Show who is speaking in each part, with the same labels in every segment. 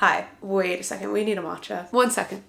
Speaker 1: Hi, wait a second, we need a matcha. 1 second.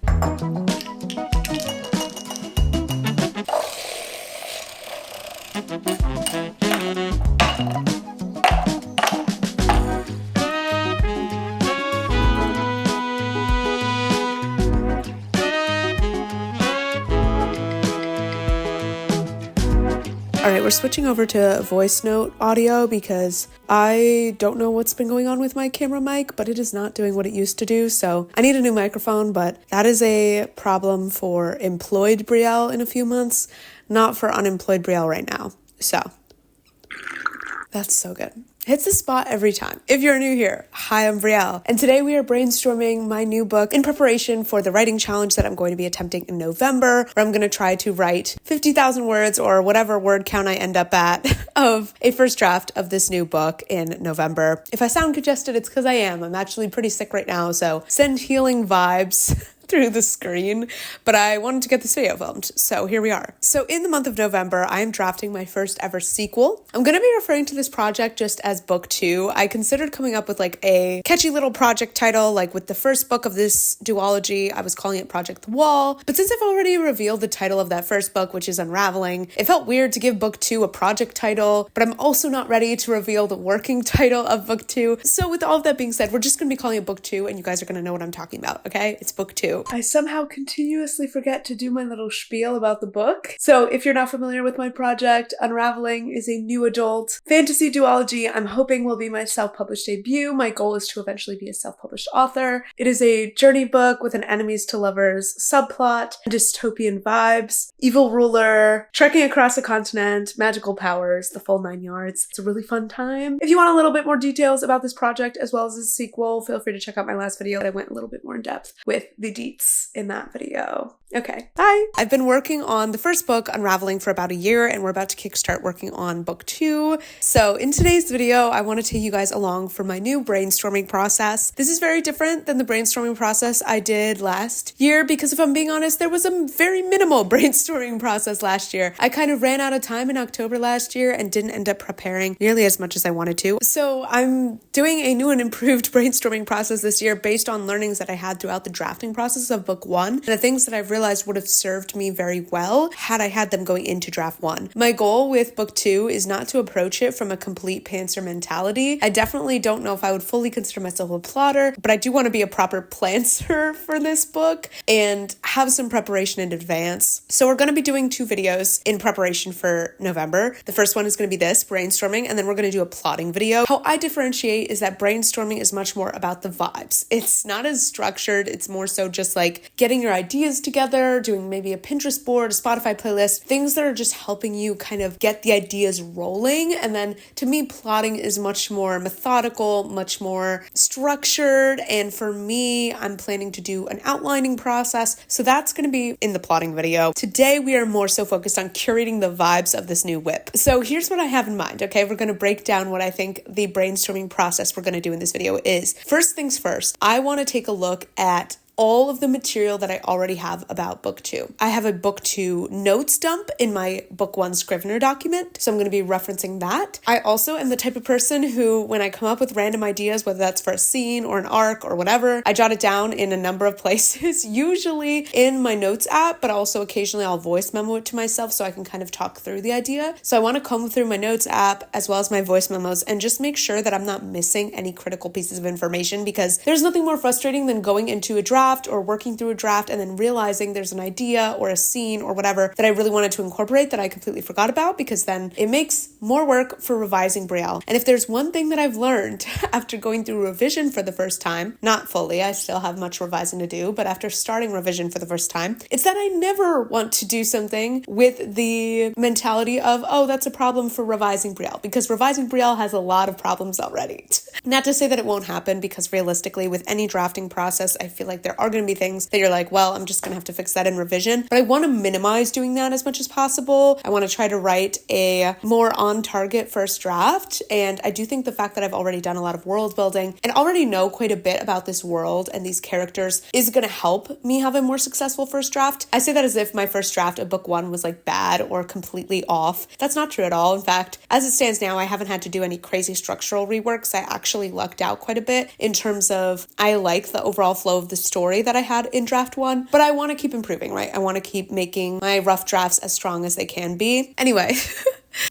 Speaker 1: Alright, we're switching over to voice note audio because I don't know what's been going on with my camera mic, but it is not doing what it used to do, so I need a new microphone, but that is a problem for employed Brielle in a few months, not for unemployed Brielle right now. So, that's so good. Hits the spot every time. If you're new here, hi, I'm Brielle, and today we are brainstorming my new book in preparation for the writing challenge that I'm going to be attempting in November, where I'm going to try to write 50,000 words or whatever word count I end up at of a first draft of this new book in November. If I sound congested, it's because I am. I'm actually pretty sick right now, so send healing vibes through the screen, but I wanted to get this video filmed, so here we are. So in the month of November, I am drafting my first ever sequel. I'm going to be referring to this project just as book 2. I considered coming up with like a catchy little project title, like with the first book of this duology, I was calling it Project the Wall, but since I've already revealed the title of that first book, which is Unraveling, it felt weird to give book 2 a project title, but I'm also not ready to reveal the working title of book 2. So with all of that being said, we're just going to be calling it book 2, and you guys are going to know what I'm talking about, okay? It's book 2. I somehow continuously forget to do my little spiel about the book. So if you're not familiar with my project, Unraveling is a new adult fantasy duology I'm hoping will be my self-published debut. My goal is to eventually be a self-published author. It is a journey book with an enemies to lovers subplot, dystopian vibes, evil ruler, trekking across a continent, magical powers, the full 9 yards. It's a really fun time. If you want a little bit more details about this project as well as the sequel, feel free to check out my last video. I went a little bit more in depth with the deets in that video. Okay, bye. I've been working on the first book, Unraveling, for about a year, and we're about to kickstart working on book 2. So in today's video, I want to take you guys along for my new brainstorming process. This is very different than the brainstorming process I did last year, because if I'm being honest, there was a very minimal brainstorming process last year. I kind of ran out of time in October last year and didn't end up preparing nearly as much as I wanted to. So I'm doing a new and improved brainstorming process this year based on learnings that I had throughout the drafting process of book 1, and the things that I've realized would have served me very well had I had them going into draft 1. My goal with book 2 is not to approach it from a complete pantser mentality. I definitely don't know if I would fully consider myself a plotter, but I do want to be a proper plantser for this book and have some preparation in advance. So we're going to be doing 2 videos in preparation for November. The first one is going to be this, brainstorming, and then we're going to do a plotting video. How I differentiate is that brainstorming is much more about the vibes. It's not as structured. It's more so just like getting your ideas together, doing maybe a Pinterest board, a Spotify playlist, things that are just helping you kind of get the ideas rolling. And then to me, plotting is much more methodical, much more structured. And for me, I'm planning to do an outlining process. So that's going to be in the plotting video. Today, we are more so focused on curating the vibes of this new whip. So here's what I have in mind, okay? We're going to break down what I think the brainstorming process we're going to do in this video is. First things first, I want to take a look at all of the material that I already have about book 2. I have a book 2 notes dump in my book 1 Scrivener document, so I'm going to be referencing that. I also am the type of person who, when I come up with random ideas, whether that's for a scene or an arc or whatever, I jot it down in a number of places, usually in my notes app, but also occasionally I'll voice memo it to myself so I can kind of talk through the idea. So I want to comb through my notes app as well as my voice memos and just make sure that I'm not missing any critical pieces of information, because there's nothing more frustrating than going into a draft or working through a draft and then realizing there's an idea or a scene or whatever that I really wanted to incorporate that I completely forgot about, because then it makes more work for revising Brielle. And if there's one thing that I've learned after going through revision for the first time, not fully, I still have much revising to do, but after starting revision for the first time, it's that I never want to do something with the mentality of, oh, that's a problem for revising Brielle, because revising Brielle has a lot of problems already. Not to say that it won't happen, because realistically with any drafting process, I feel like there there are going to be things that you're like, well, I'm just going to have to fix that in revision. But I want to minimize doing that as much as possible. I want to try to write a more on target first draft. And I do think the fact that I've already done a lot of world building and already know quite a bit about this world and these characters is going to help me have a more successful first draft. I say that as if my first draft of book 1 was like bad or completely off. That's not true at all. In fact, as it stands now, I haven't had to do any crazy structural reworks. I actually lucked out quite a bit in terms of I like the overall flow of the story that I had in draft 1, but I want to keep improving, right? I want to keep making my rough drafts as strong as they can be. Anyway,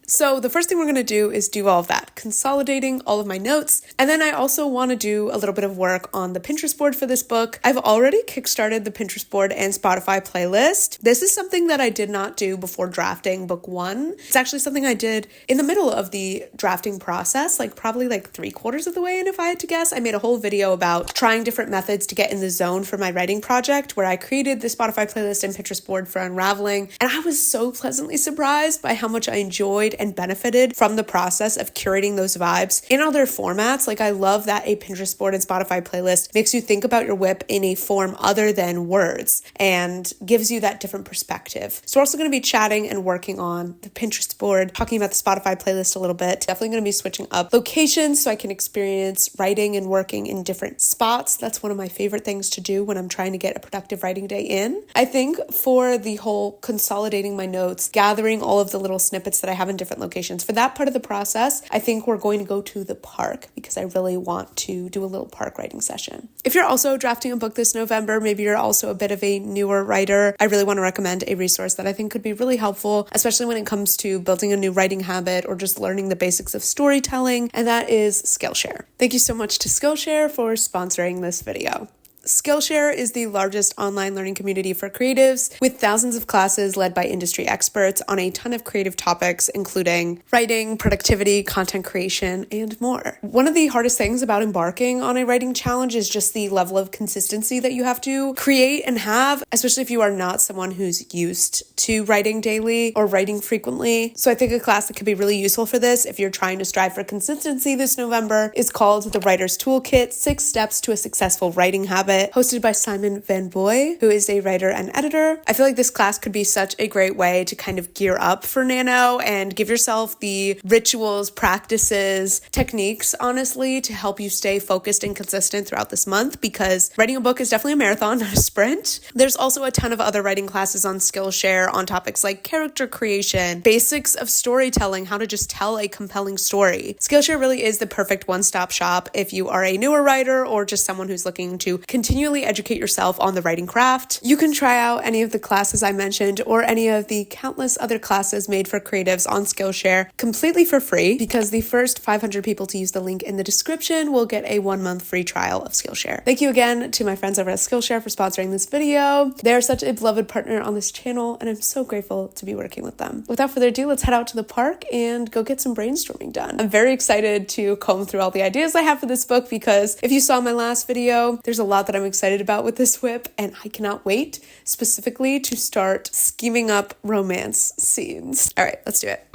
Speaker 1: so the first thing we're going to do is do all of that, consolidating all of my notes. And then I also want to do a little bit of work on the Pinterest board for this book. I've already kickstarted the Pinterest board and Spotify playlist. This is something that I did not do before drafting book 1. It's actually something I did in the middle of the drafting process, probably 3/4 of the way in, if I had to guess. I made a whole video about trying different methods to get in the zone for my writing project, where I created the Spotify playlist and Pinterest board for Unraveling. And I was so pleasantly surprised by how much I enjoyed and benefited from the process of curating those vibes in other formats. I love that a Pinterest board and Spotify playlist makes you think about your WIP in a form other than words and gives you that different perspective. So we're also going to be chatting and working on the Pinterest board, talking about the Spotify playlist a little bit. Definitely going to be switching up locations so I can experience writing and working in different spots. That's one of my favorite things to do when I'm trying to get a productive writing day in. I think for the whole consolidating my notes, gathering all of the little snippets that I have in different locations, for that part of the process, I think we're going to go to the park because I really want to do a little park writing session. If you're also drafting a book this November, maybe you're also a bit of a newer writer, I really want to recommend a resource that I think could be really helpful, especially when it comes to building a new writing habit or just learning the basics of storytelling, and that is Skillshare. Thank you so much to Skillshare for sponsoring this video. Skillshare is the largest online learning community for creatives, with thousands of classes led by industry experts on a ton of creative topics, including writing, productivity, content creation, and more. One of the hardest things about embarking on a writing challenge is just the level of consistency that you have to create and have, especially if you are not someone who's used to writing daily or writing frequently. So I think a class that could be really useful for this, if you're trying to strive for consistency this November, is called The Writer's Toolkit: 6 Steps to a Successful Writing Habit, hosted by Simon Van Boy, who is a writer and editor. I feel like this class could be such a great way to kind of gear up for Nano and give yourself the rituals, practices, techniques, honestly, to help you stay focused and consistent throughout this month, because writing a book is definitely a marathon, not a sprint. There's also a ton of other writing classes on Skillshare on topics like character creation, basics of storytelling, how to just tell a compelling story. Skillshare really is the perfect one-stop shop if you are a newer writer or just someone who's looking to continually educate yourself on the writing craft. You can try out any of the classes I mentioned or any of the countless other classes made for creatives on Skillshare completely for free, because the first 500 people to use the link in the description will get a 1-month free trial of Skillshare. Thank you again to my friends over at Skillshare for sponsoring this video. They're such a beloved partner on this channel, and I'm so grateful to be working with them. Without further ado, let's head out to the park and go get some brainstorming done. I'm very excited to comb through all the ideas I have for this book, because if you saw my last video, there's a lot that I'm excited about with this WIP, and I cannot wait specifically to start scheming up romance scenes. All right, let's do it.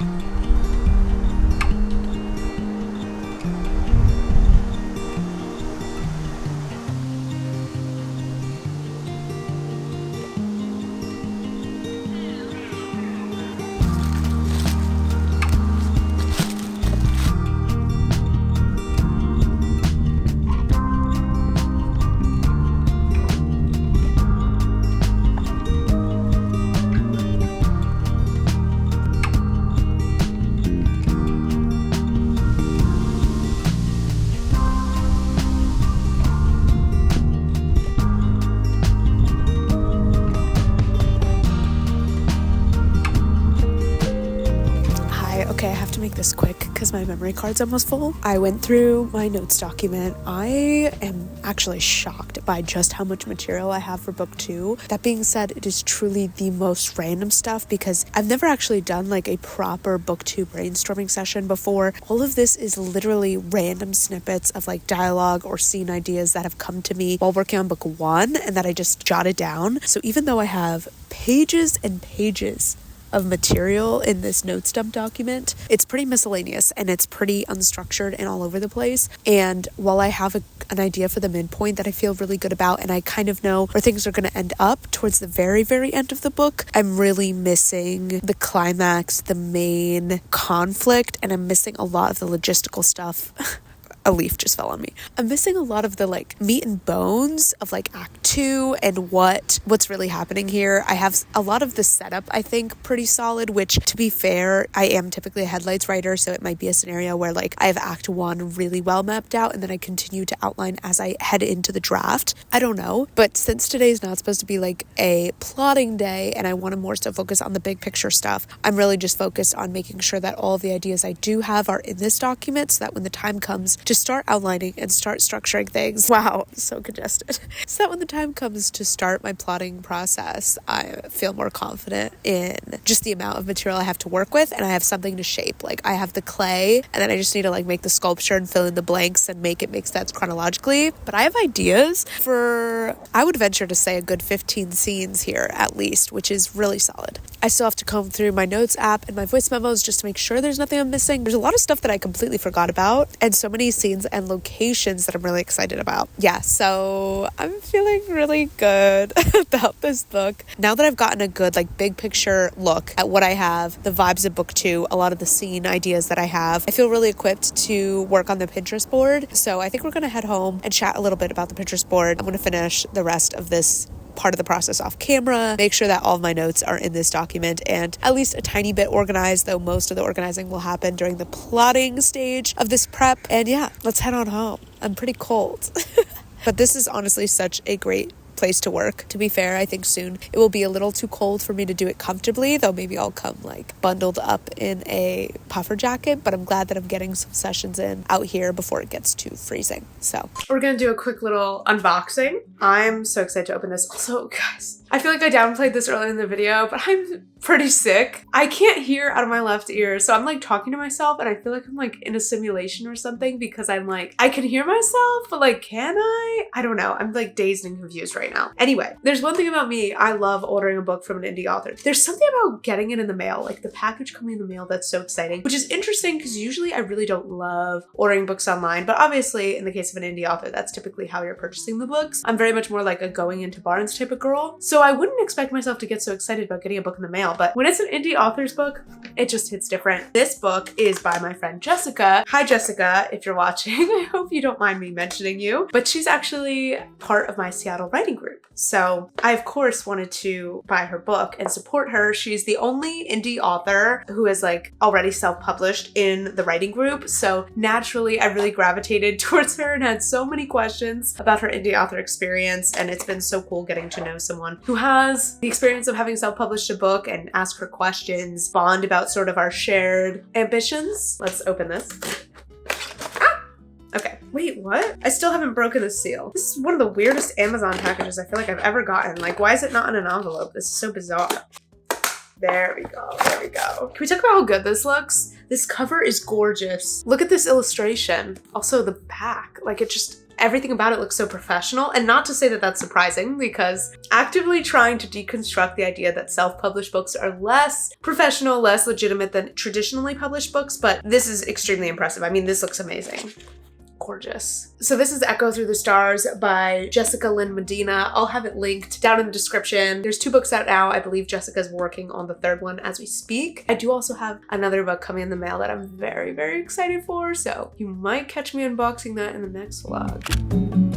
Speaker 1: Okay, I have to make this quick because my memory card's almost full. I went through my notes document. I am actually shocked by just how much material I have for book 2. That being said, it is truly the most random stuff, because I've never actually done like a proper book 2 brainstorming session before. All of this is literally random snippets of like dialogue or scene ideas that have come to me while working on book 1 and that I just jotted down. So even though I have pages and pages of material in this notes dump document, it's pretty miscellaneous and it's pretty unstructured and all over the place. And while I have a an idea for the midpoint that I feel really good about, and I kind of know where things are going to end up towards the very, very end of the book. I'm really missing the climax, the main conflict, and I'm missing a lot of the logistical stuff. A leaf just fell on me. I'm missing a lot of the like meat and bones of like act 2 and what's really happening here. I have a lot of the setup, I think, pretty solid, which to be fair, I am typically a headlights writer, so it might be a scenario where like I have act 1 really well mapped out and then I continue to outline as I head into the draft. I don't know, but since today's not supposed to be like a plotting day and I want to more so focus on the big picture stuff, I'm really just focused on making sure that all of the ideas I do have are in this document so that when the time comes to start outlining and start structuring things, wow, so congested, so that when the time comes to start my plotting process, I feel more confident in just the amount of material I have to work with, and I have something to shape. Like I have the clay and then I just need to like make the sculpture and fill in the blanks and make it make sense chronologically. But I have ideas for, I would venture to say, a good 15 scenes here at least, which is really solid. I still have to comb through my notes app and my voice memos just to make sure there's nothing I'm missing. There's a lot of stuff that I completely forgot about and so many scenes and locations that I'm really excited about. Yeah, so I'm feeling really good about this book. Now that I've gotten a good like big picture look at what I have, the vibes of book 2, a lot of the scene ideas that I have, I feel really equipped to work on the Pinterest board. So I think we're going to head home and chat a little bit about the Pinterest board. I'm going to finish the rest of this part of the process off camera, make sure that all of my notes are in this document and at least a tiny bit organized, though most of the organizing will happen during the plotting stage of this prep. And yeah, let's head on home. I'm pretty cold. But this is honestly such a great place to work. To be fair, I think soon it will be a little too cold for me to do it comfortably, though maybe I'll come like bundled up in a puffer jacket, but I'm glad that I'm getting some sessions in out here before it gets too freezing. So we're gonna do a quick little unboxing. I'm so excited to open this. Also, guys, I feel like I downplayed this earlier in the video, but I'm pretty sick. I can't hear out of my left ear, so I'm like talking to myself and I feel like I'm like in a simulation or something because I'm like, I can hear myself, but like, can I? I don't know. I'm like dazed and confused right now. Anyway, there's one thing about me. I love ordering a book from an indie author. There's something about getting it in the mail, like the package coming in the mail, that's so exciting, which is interesting because usually I really don't love ordering books online, but obviously in the case of an indie author, that's typically how you're purchasing the books. I'm very much more like a going into Barnes type of girl, so I wouldn't expect myself to get so excited about getting a book in the mail, but when it's an indie author's book, it just hits different. This book is by my friend Jessica. Hi Jessica, if you're watching, I hope you don't mind me mentioning you, but she's actually part of my Seattle writing group. So I of course wanted to buy her book and support her. She's the only indie author who is like already self-published in the writing group. So naturally I really gravitated towards her and had so many questions about her indie author experience. And it's been so cool getting to know someone who has the experience of having self-published a book and ask her questions, bond about sort of our shared ambitions. Let's open this. Okay, wait, what? I still haven't broken the seal. This is one of the weirdest Amazon packages I feel like I've ever gotten. Like, why is it not in an envelope? This is so bizarre. There we go, there we go. Can we talk about how good this looks? This cover is gorgeous. Look at this illustration. Also the back, like it just, everything about it looks so professional, and not to say that that's surprising because actively trying to deconstruct the idea that self-published books are less professional, less legitimate than traditionally published books, but this is extremely impressive. I mean, this looks amazing. Gorgeous. So this is Echo Through the Stars by Jessica Lynn Medina. I'll have it linked down in the description. There's 2 books out now. I believe Jessica's working on the 3rd one as we speak. I do also have another book coming in the mail that I'm very, very excited for. So you might catch me unboxing that in the next vlog.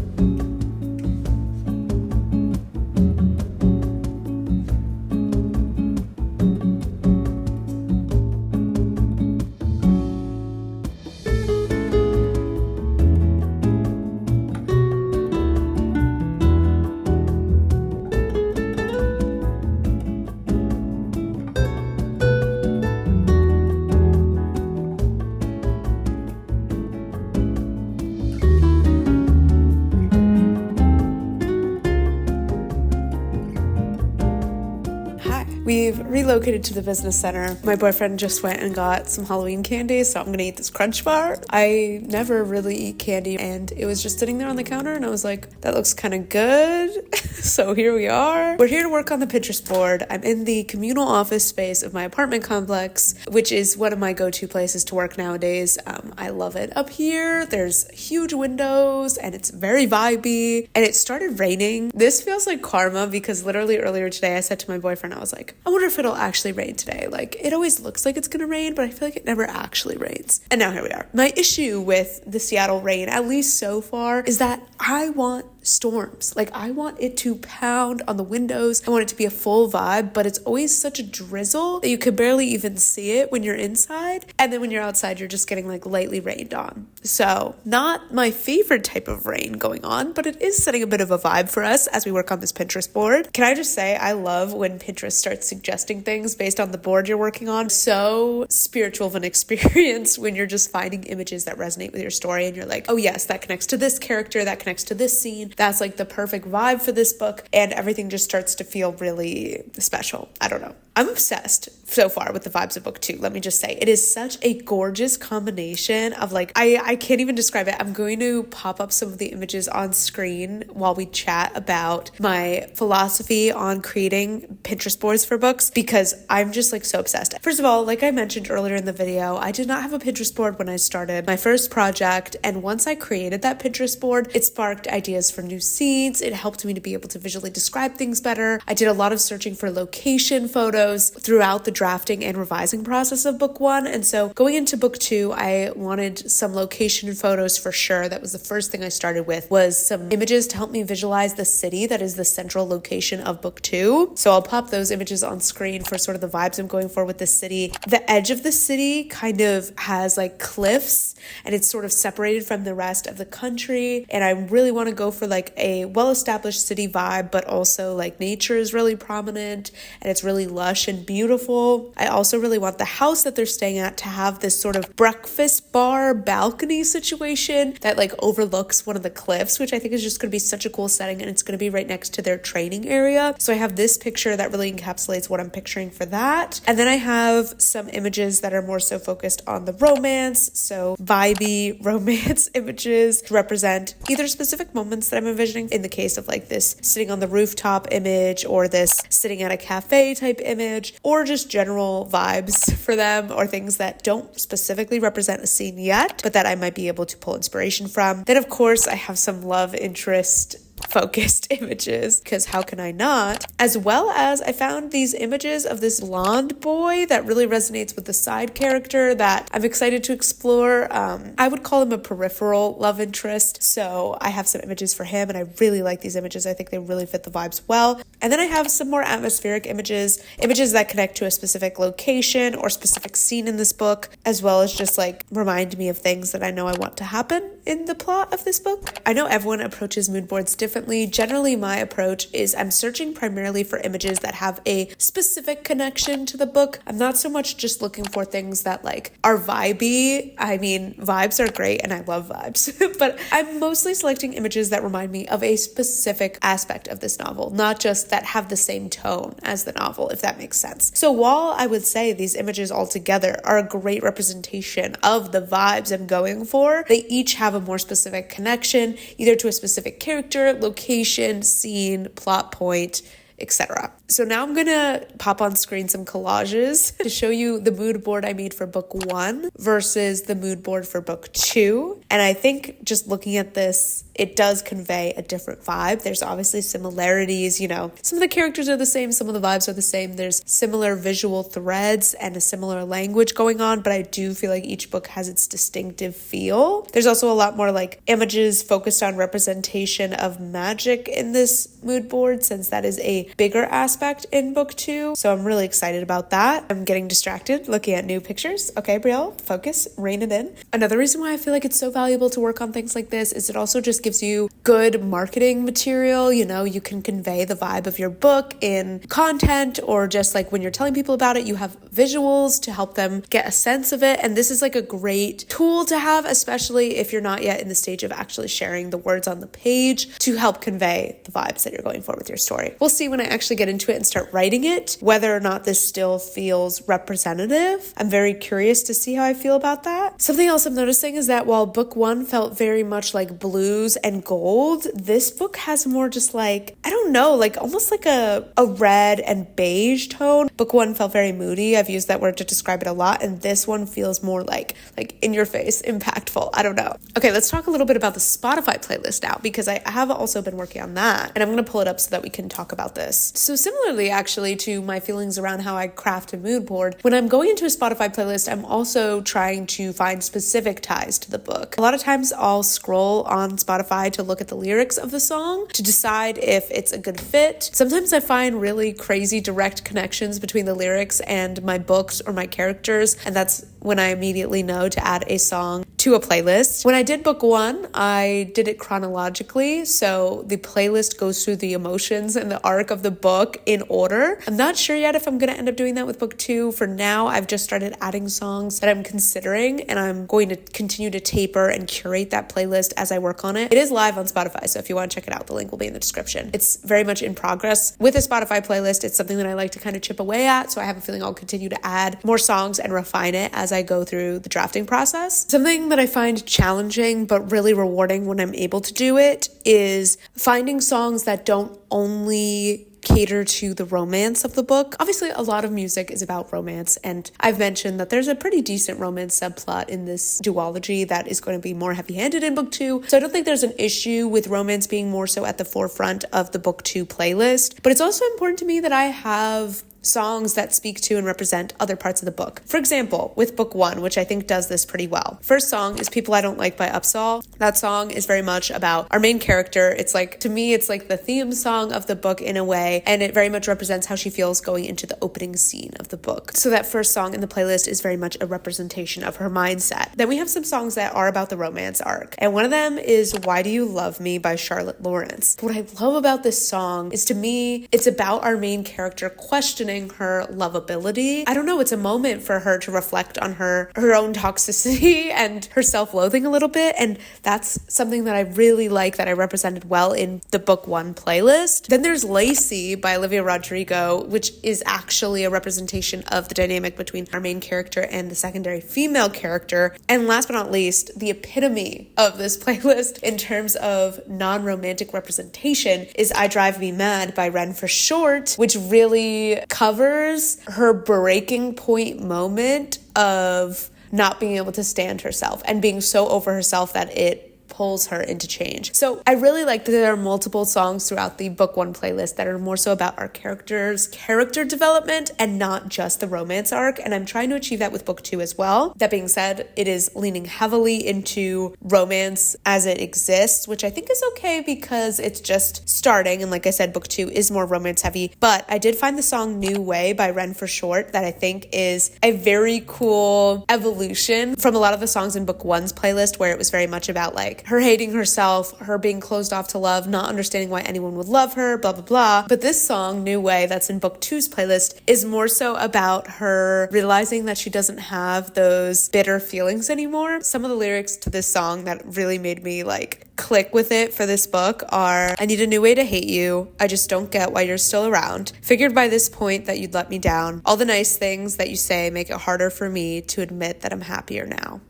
Speaker 1: We've relocated to the business center. My boyfriend just went and got some Halloween candy, so I'm gonna eat this Crunch Bar. I never really eat candy, and it was just sitting there on the counter, and I was like, that looks kind of good. So here we are. We're here to work on the Pinterest board. I'm in the communal office space of my apartment complex, which is one of my go-to places to work nowadays. I love it. Up here, there's huge windows, and it's very vibey, and it started raining. This feels like karma, because literally earlier today, I said to my boyfriend, I was like, I wonder if it'll actually rain today. Like, it always looks like it's gonna rain, but I feel like it never actually rains. And now here we are. My issue with the Seattle rain, at least so far, is that I want storms. Like, I want it to pound on the windows. I want it to be a full vibe, but it's always such a drizzle that you can barely even see it when you're inside. And then when you're outside, you're just getting like lightly rained on. So not my favorite type of rain going on, but it is setting a bit of a vibe for us as we work on this Pinterest board. Can I just say, I love when Pinterest starts suggesting things based on the board you're working on. So spiritual of an experience when you're just finding images that resonate with your story and you're like, oh yes, that connects to this character, that connects to this scene. That's like the perfect vibe for this book, and everything just starts to feel really special. I don't know. I'm obsessed so far with the vibes of book 2. Let me just say, it is such a gorgeous combination of like, I can't even describe it. I'm going to pop up some of the images on screen while we chat about my philosophy on creating Pinterest boards for books, because I'm just like so obsessed. First of all, like I mentioned earlier in the video, I did not have a Pinterest board when I started my first project. And once I created that Pinterest board, it sparked ideas for new scenes. It helped me to be able to visually describe things better. I did a lot of searching for location photos throughout the drafting and revising process of book 1. And so going into book 2, I wanted some location photos for sure. That was the first thing I started with, was some images to help me visualize the city that is the central location of book 2. So I'll pop those images on screen for sort of the vibes I'm going for with the city. The edge of the city kind of has like cliffs, and it's sort of separated from the rest of the country. And I really want to go for like a well-established city vibe, but also like nature is really prominent and it's really lush and beautiful. I also really want the house that they're staying at to have this sort of breakfast bar balcony situation that like overlooks one of the cliffs, which I think is just going to be such a cool setting, and it's going to be right next to their training area. So I have this picture that really encapsulates what I'm picturing for that. And then I have some images that are more so focused on the romance, so vibey romance images to represent either specific moments that I'm envisioning, in the case of like this sitting on the rooftop image, or this sitting at a cafe type image, or just general vibes for them, or things that don't specifically represent a scene yet, but that I might be able to pull inspiration from. Then of course I have some love interest focused images, because how can I not? As well as I found these images of this blonde boy that really resonates with the side character that I'm excited to explore. I would call him a peripheral love interest. So I have some images for him, and I really like these images. I think they really fit the vibes well. And then I have some more atmospheric images that connect to a specific location or specific scene in this book, as well as just like remind me of things that I know I want to happen in the plot of this book. I know everyone approaches mood boards differently. Generally, my approach is I'm searching primarily for images that have a specific connection to the book. I'm not so much just looking for things that like are vibey. I mean, vibes are great and I love vibes, but I'm mostly selecting images that remind me of a specific aspect of this novel, not just that have the same tone as the novel, if that makes sense. So while I would say these images altogether are a great representation of the vibes I'm going for, they each have a more specific connection, either to a specific character, location, scene, plot point, etc. So now I'm gonna pop on screen some collages to show you the mood board I made for book 1 versus the mood board for book 2. And I think just looking at this, it does convey a different vibe. There's obviously similarities, you know, some of the characters are the same, some of the vibes are the same. There's similar visual threads and a similar language going on, but I do feel like each book has its distinctive feel. There's also a lot more like images focused on representation of magic in this mood board, since that is a bigger aspect in book 2. So I'm really excited about that. I'm getting distracted looking at new pictures. Okay, Brielle, focus, rein it in. Another reason why I feel like it's so valuable to work on things like this is it also just gives you good marketing material. You know, you can convey the vibe of your book in content, or just like when you're telling people about it, you have visuals to help them get a sense of it. And this is like a great tool to have, especially if you're not yet in the stage of actually sharing the words on the page, to help convey the vibes that you're going for with your story. We'll see when when I actually get into it and start writing it, whether or not this still feels representative. I'm very curious to see how I feel about that. Something else I'm noticing is that while book one felt very much like blues and gold, this book has more just like, I don't know, like almost like a red and beige tone. Book one felt very moody. I've used that word to describe it a lot, and this one feels more like in your face, impactful. I don't know. Okay, let's talk a little bit about the Spotify playlist now, because I have also been working on that, and I'm going to pull it up so that we can talk about this. So similarly, actually, to my feelings around how I craft a mood board, when I'm going into a Spotify playlist, I'm also trying to find specific ties to the book. A lot of times I'll scroll on Spotify to look at the lyrics of the song to decide if it's a good fit. Sometimes I find really crazy direct connections between the lyrics and my books or my characters, and that's when I immediately know to add a song to a playlist. When I did book one, I did it chronologically, so the playlist goes through the emotions and the arc of the book in order. I'm not sure yet if I'm going to end up doing that with book two. For now, I've just started adding songs that I'm considering, and I'm going to continue to taper and curate that playlist as I work on it. It is live on Spotify, so if you want to check it out, the link will be in the description. It's very much in progress. With a Spotify playlist, it's something that I like to kind of chip away at, so I have a feeling I'll continue to add more songs and refine it as I go through the drafting process. Something that I find challenging but really rewarding when I'm able to do it is finding songs that don't only cater to the romance of the book. Obviously, a lot of music is about romance, and I've mentioned that there's a pretty decent romance subplot in this duology that is going to be more heavy-handed in book two, so I don't think there's an issue with romance being more so at the forefront of the book two playlist, but it's also important to me that I have songs that speak to and represent other parts of the book. For example, with book one, which I think does this pretty well. First song is People I Don't Like by Upsall. That song is very much about our main character. It's like, to me, it's like the theme song of the book in a way, and it very much represents how she feels going into the opening scene of the book. So that first song in the playlist is very much a representation of her mindset. Then we have some songs that are about the romance arc, and one of them is Why Do You Love Me by Charlotte Lawrence. What I love about this song is, to me, it's about our main character questioning her lovability. I don't know, it's a moment for her to reflect on her own toxicity and her self-loathing a little bit, and that's something that I really like, that I represented well in the book one playlist. Then there's Lacey by Olivia Rodrigo, which is actually a representation of the dynamic between our main character and the secondary female character. And last but not least, the epitome of this playlist in terms of non-romantic representation is I Drive Me Mad by Ren for Short, which really covers her breaking point moment of not being able to stand herself and being so over herself that it pulls her into change. So I really like that there are multiple songs throughout the book one playlist that are more so about our characters' character development and not just the romance arc, and I'm trying to achieve that with book two as well. That being said, it is leaning heavily into romance as it exists, which I think is okay because it's just starting, and like I said, book two is more romance heavy, but I did find the song New Way by Ren for Short that I think is a very cool evolution from a lot of the songs in book one's playlist, where it was very much about like her hating herself, her being closed off to love, not understanding why anyone would love her, blah, blah, blah. But this song, New Way, that's in book two's playlist, is more so about her realizing that she doesn't have those bitter feelings anymore. Some of the lyrics to this song that really made me like click with it for this book are, I need a new way to hate you. I just don't get why you're still around. Figured by this point that you'd let me down. All the nice things that you say make it harder for me to admit that I'm happier now.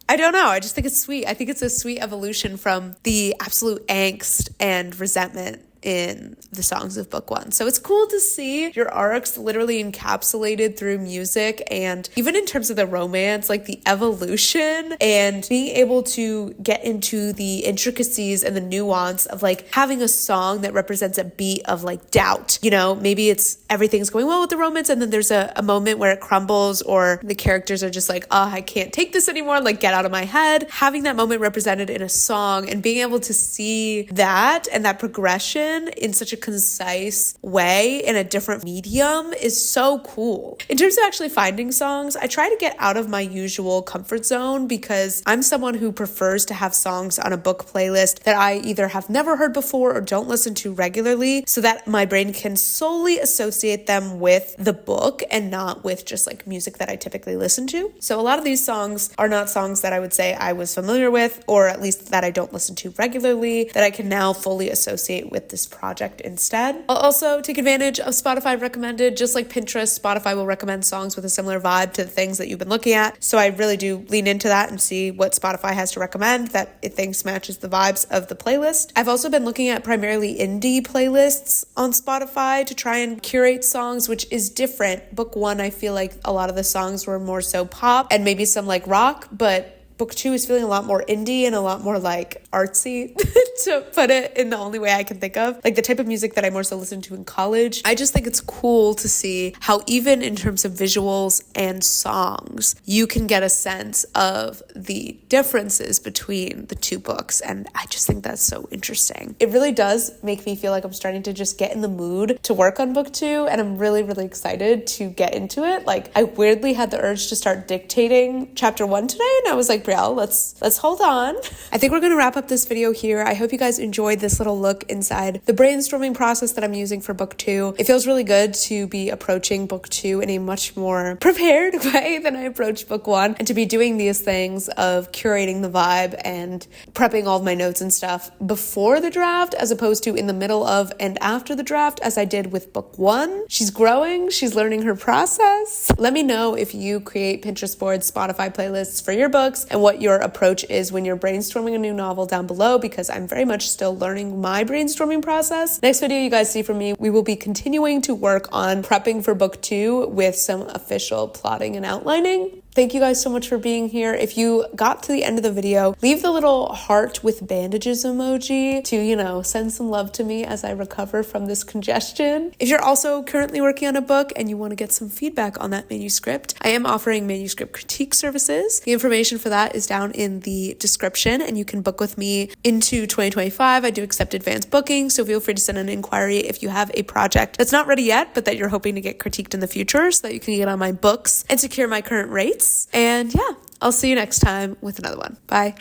Speaker 1: I don't know. I just think it's sweet. I think it's a sweet evolution from the absolute angst and resentment in the songs of book one. So it's cool to see your arcs literally encapsulated through music, and even in terms of the romance, like the evolution and being able to get into the intricacies and the nuance of like having a song that represents a beat of like doubt. You know, maybe it's everything's going well with the romance and then there's a moment where it crumbles, or the characters are just like, oh, I can't take this anymore, like get out of my head. Having that moment represented in a song and being able to see that and that progression in such a concise way in a different medium is so cool. In terms of actually finding songs, I try to get out of my usual comfort zone because I'm someone who prefers to have songs on a book playlist that I either have never heard before or don't listen to regularly, so that my brain can solely associate them with the book and not with just like music that I typically listen to. So a lot of these songs are not songs that I would say I was familiar with, or at least that I don't listen to regularly, that I can now fully associate with the this project instead. I'll also take advantage of Spotify recommended. Just like Pinterest, Spotify will recommend songs with a similar vibe to the things that you've been looking at. So I really do lean into that and see what Spotify has to recommend that it thinks matches the vibes of the playlist. I've also been looking at primarily indie playlists on Spotify to try and curate songs, which is different. Book one, I feel like a lot of the songs were more so pop and maybe some like rock, but book two is feeling a lot more indie and a lot more like artsy, to put it in the only way I can think of. Like the type of music that I more so listened to in college. I just think it's cool to see how even in terms of visuals and songs, you can get a sense of the differences between the two books. And I just think that's so interesting. It really does make me feel like I'm starting to just get in the mood to work on book two. And I'm really, really excited to get into it. Like I weirdly had the urge to start dictating chapter one today. And I was like, Brielle, let's hold on. I think we're going to wrap up this video here. I hope you guys enjoyed this little look inside the brainstorming process that I'm using for book two. It feels really good to be approaching book two in a much more prepared way than I approached book one, and to be doing these things of curating the vibe and prepping all of my notes and stuff before the draft as opposed to in the middle of and after the draft as I did with book one. She's growing, she's learning her process. Let me know if you create Pinterest boards, Spotify playlists for your books, and what your approach is when you're brainstorming a new novel down below, because I'm very much still learning my brainstorming process. Next video you guys see from me, we will be continuing to work on prepping for book two with some official plotting and outlining. Thank you guys so much for being here. If you got to the end of the video, leave the little heart with bandages emoji to, send some love to me as I recover from this congestion. If you're also currently working on a book and you want to get some feedback on that manuscript, I am offering manuscript critique services. The information for that is down in the description, and you can book with me into 2025. I do accept advanced booking, so feel free to send an inquiry if you have a project that's not ready yet, but that you're hoping to get critiqued in the future so that you can get on my books and secure my current rates. And yeah, I'll see you next time with another one. Bye.